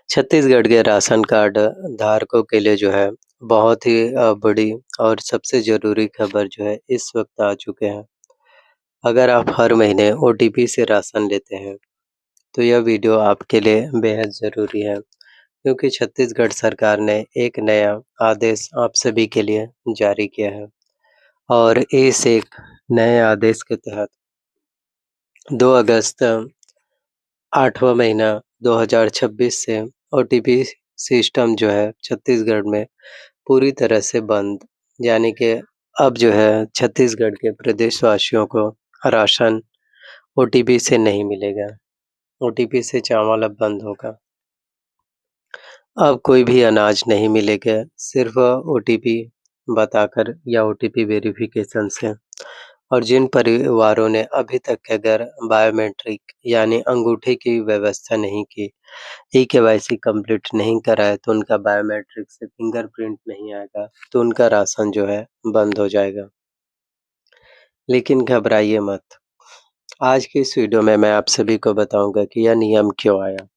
छत्तीसगढ़ के ration card धारकों के लिए जो है बहुत ही बड़ी और सबसे ज़रूरी खबर जो है इस वक़्त आ चुके हैं। अगर आप हर महीने ओटीपी से राशन लेते हैं, तो यह वीडियो आपके लिए बेहद ज़रूरी है, क्योंकि छत्तीसगढ़ सरकार ने एक नया आदेश आप सभी के लिए जारी किया है और इस एक नए आदेश के तहत 2 अगस्त 8वाँ महीना 2026 से ओटीपी सिस्टम जो है छत्तीसगढ़ में पूरी तरह से बंद, यानी कि अब जो है छत्तीसगढ़ के प्रदेशवासियों को राशन ओटीपी से नहीं मिलेगा। ओटीपी से चावल अब बंद होगा। अब कोई भी अनाज नहीं मिलेगा, सिर्फ़ ओटीपी बताकर या ओटीपी वेरिफ़िकेशन से। और जिन परिवारों ने अभी तक अगर बायोमेट्रिक यानी अंगूठे की व्यवस्था नहीं की, ई-केवाईसी कंप्लीट नहीं कराया, तो उनका बायोमेट्रिक से फिंगरप्रिंट नहीं आएगा, तो उनका राशन जो है बंद हो जाएगा। लेकिन घबराइए मत, आज की इस वीडियो में मैं आप सभी को बताऊँगा कि यह नियम क्यों आया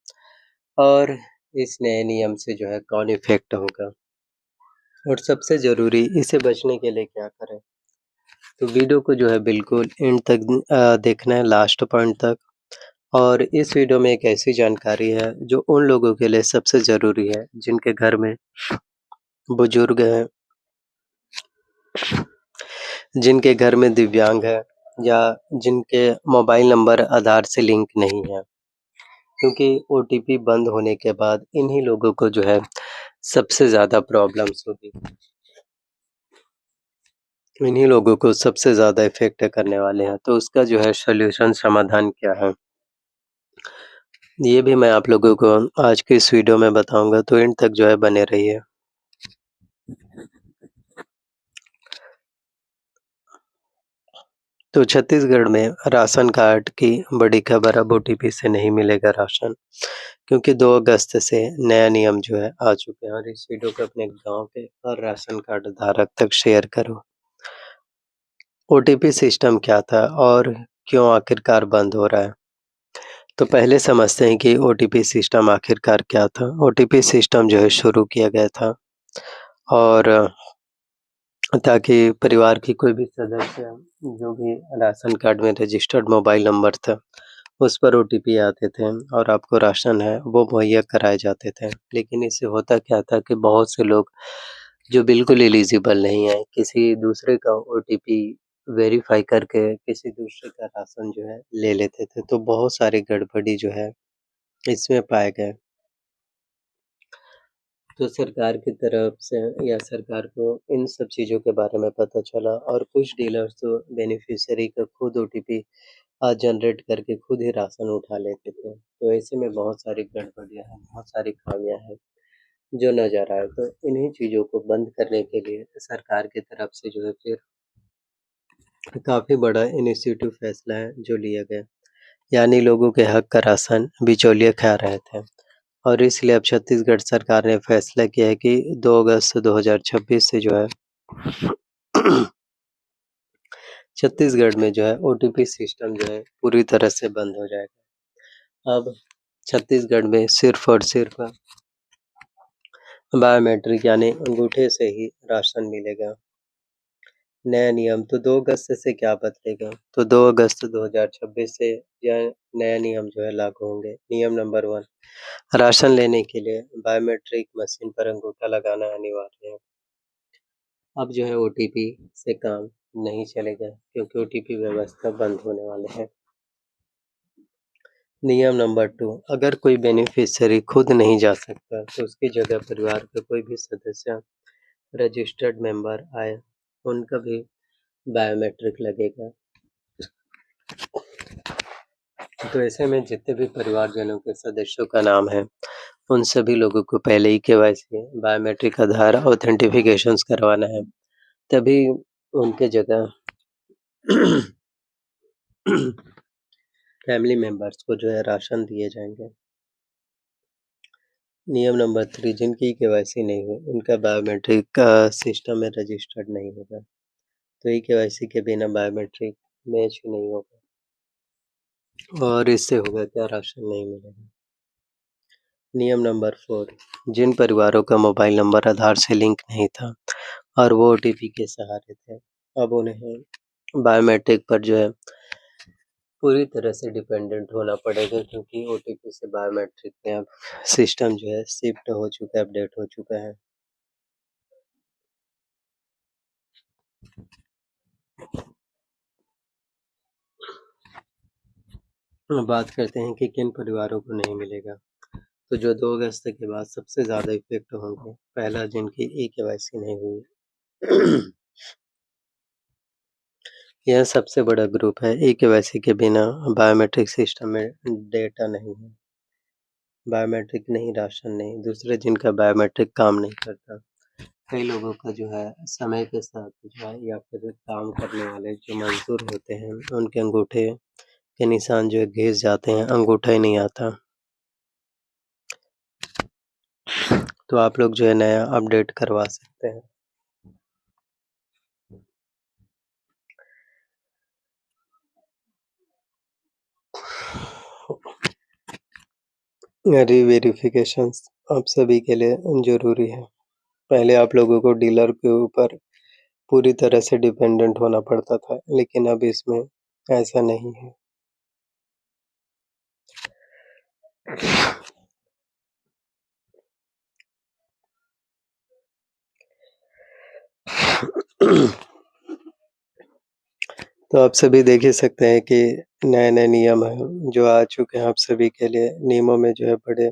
और इस नए नियम से जो है कौन इफ़ेक्ट होगा और सबसे ज़रूरी इसे बचने के लिए क्या करें। तो वीडियो को जो है बिल्कुल एंड तक देखना है, लास्ट पॉइंट तक। और इस वीडियो में एक ऐसी जानकारी है जो उन लोगों के लिए सबसे ज़रूरी है जिनके घर में बुजुर्ग हैं, जिनके घर में दिव्यांग है या जिनके मोबाइल नंबर आधार से लिंक नहीं है। क्योंकि ओटीपी बंद होने के बाद इन्हीं लोगों को जो है सबसे ज़्यादा प्रॉब्लम्स होगी। इन्हीं लोगों को सबसे ज़्यादा इफ़ेक्ट करने वाले हैं। तो उसका जो है सॉल्यूशन समाधान क्या है? ये भी मैं आप लोगों को आज के इस वीडियो में बताऊँगा, तो एंड तक जो है बने रहिए। तो छत्तीसगढ़ में राशन कार्ड की बड़ी खबर, अब ओटीपी से नहीं मिलेगा राशन, क्योंकि 2 अगस्त से नया नियम जो है आ चुके हैं। और इस वीडियो को अपने गाँव के हर राशन कार्ड धारक तक शेयर करो। ओटीपी सिस्टम क्या था और क्यों आखिरकार बंद हो रहा है? तो पहले समझते हैं कि ओटीपी सिस्टम आखिरकार क्या था। ओटीपी सिस्टम जो है शुरू किया गया था और ताकि परिवार की कोई भी सदस्य जो भी राशन कार्ड में रजिस्टर्ड मोबाइल नंबर था, उस पर ओटीपी आते थे और आपको राशन है वो मुहैया कराए जाते थे। लेकिन इससे होता क्या था कि बहुत से लोग जो बिल्कुल एलिजिबल नहीं है, किसी दूसरे का ओटीपी वेरीफ़ाई करके किसी दूसरे का राशन जो है ले लेते थे। तो बहुत सारी गड़बड़ी जो है इसमें पाए गए। तो सरकार की तरफ से या सरकार को इन सब चीज़ों के बारे में पता चला और कुछ डीलर्स तो बेनिफिशियरी का खुद ओटीपी जनरेट करके खुद ही राशन उठा लेते थे। तो ऐसे में बहुत सारी गड़बड़ियाँ हैं, बहुत सारी खामियाँ हैं जो नज़र आए। तो इन्हीं चीज़ों को बंद करने के लिए सरकार की तरफ से जो है फिर काफ़ी बड़ा इनिशिएटिव फैसला है जो लिया गया। यानी लोगों के हक का राशन बिचौलिए खा रहे थे। और इसलिए अब छत्तीसगढ़ सरकार ने फैसला किया है कि 2 अगस्त 2026 से जो है छत्तीसगढ़ में जो है ओटीपी सिस्टम जो है पूरी तरह से बंद हो जाएगा। अब छत्तीसगढ़ में सिर्फ़ और सिर्फ़ बायोमेट्रिक यानी अंगूठे से ही राशन मिलेगा। नया नियम तो 2 अगस्त से क्या बदलेगा? तो 2 अगस्त 2026 से यह नया नियम जो है लागू होंगे। नियम नंबर 1, राशन लेने के लिए बायोमेट्रिक मशीन पर अंगूठा लगाना अनिवार्य है। अब जो है ओटीपी से काम नहीं चलेगा, क्योंकि ओटीपी व्यवस्था बंद होने वाले हैं। नियम नंबर 2, अगर कोई बेनिफिशियरी खुद नहीं जा सकता, तो उसकी जगह परिवार का कोई भी सदस्य रजिस्टर्ड मेंबर आए, उनका भी बायोमेट्रिक लगेगा। तो ऐसे में जितने भी परिवारजनों के सदस्यों का नाम है, उन सभी लोगों को पहले ही केवाईसी बायोमेट्रिक आधार ऑथेंटिफिकेशंस करवाना है, तभी उनके जगह फैमिली मेंबर्स को जो है राशन दिए जाएँगे। नियम नंबर 3, जिनकी केवाईसी नहीं हुई, उनका बायोमेट्रिक सिस्टम में रजिस्टर्ड नहीं होगा। तो ई-केवाईसी के बिना बायोमेट्रिक मैच ही नहीं होगा और इससे होगा क्या, राशन नहीं मिलेगा। नियम नंबर 4 जिन परिवारों का मोबाइल नंबर आधार से लिंक नहीं था और वो ओटीपी के सहारे थे, अब उन्हें बायोमेट्रिक पर जो है पूरी तरह से डिपेंडेंट होना पड़ेगा क्योंकि ओटीपी से बायोमेट्रिक में अब सिस्टम जो है शिफ्ट हो चुका है, अपडेट हो चुका है। बात करते हैं कि किन परिवारों को नहीं मिलेगा। तो जो 2 अगस्त के बाद सबसे ज़्यादा इफ़ेक्ट होंगे, पहला जिनकी ई-केवाईसी नहीं हुई। यह सबसे बड़ा ग्रुप है, ई-केवाईसी के बिना बायोमेट्रिक सिस्टम में डेटा नहीं है। बायोमेट्रिक नहीं, राशन नहीं, दूसरे जिनका बायोमेट्रिक काम नहीं करता। कई लोगों का जो है समय के साथ जो है या फिर काम करने वाले जो मज़दूर होते हैं, उनके अंगूठे के निशान जो है घिस जाते हैं, अंगूठा ही नहीं आता। तो आप लोग जो है नया अपडेट करवा सकते हैं। री-वेरिफ़िकेशंस आप सभी के लिए ज़रूरी है। पहले आप लोगों को डीलर के ऊपर पूरी तरह से डिपेंडेंट होना पड़ता था, लेकिन अब इसमें ऐसा नहीं है। तो आप सभी देख ही सकते हैं कि नए-नए नियम हैं, जो आ चुके हैं आप सभी के लिए। नियमों में जो है बड़े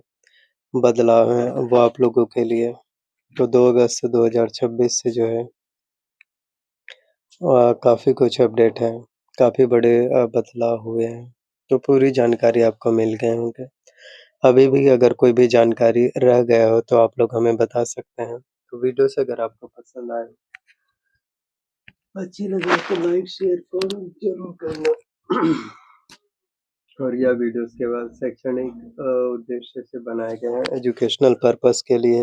बदलाव हैं, वो आप लोगों के लिए। तो 2 अगस्त 2026 से जो है काफ़ी कुछ अपडेट है, काफ़ी बड़े बदलाव हुए हैं। तो पूरी जानकारी आपको मिल गए होंगे। अभी भी अगर कोई भी जानकारी रह गया हो, तो आप लोग हमें बता सकते हैं। तो वीडियोज़ अगर आपको पसंद आए, अच्छी लगे तो लाइक, शेयर, कमेंट ज़रूर करना। और यह वीडियोज़ केवल शैक्षणिक उद्देश्य से बनाए गए हैं, एजुकेशनल पर्पज़ के लिए।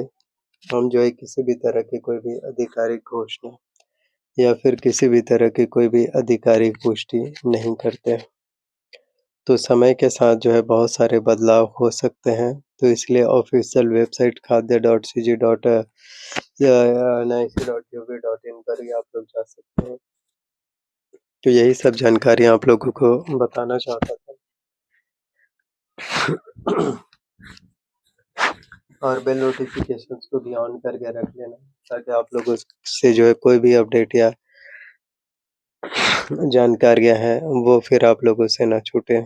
हम जो है किसी भी तरह की कोई भी आधिकारिक घोषणा या फिर किसी भी तरह की कोई भी आधिकारिक पुष्टि नहीं करते हैं। तो समय के साथ जो है बहुत सारे बदलाव हो सकते हैं, तो इसलिए ऑफ़िशियल वेबसाइट खाद्य.cg.nic.ub.in पर ही आप लोग जा सकते हैं। तो यही सब जानकारी आप लोगों को बताना चाहता था। और बेल नोटिफ़िकेशंस को भी ऑन करके रख लेना, ताकि आप लोगों से जो है कोई भी अपडेट या जानकारियाँ हैं, वो फिर आप लोगों से ना छूटें।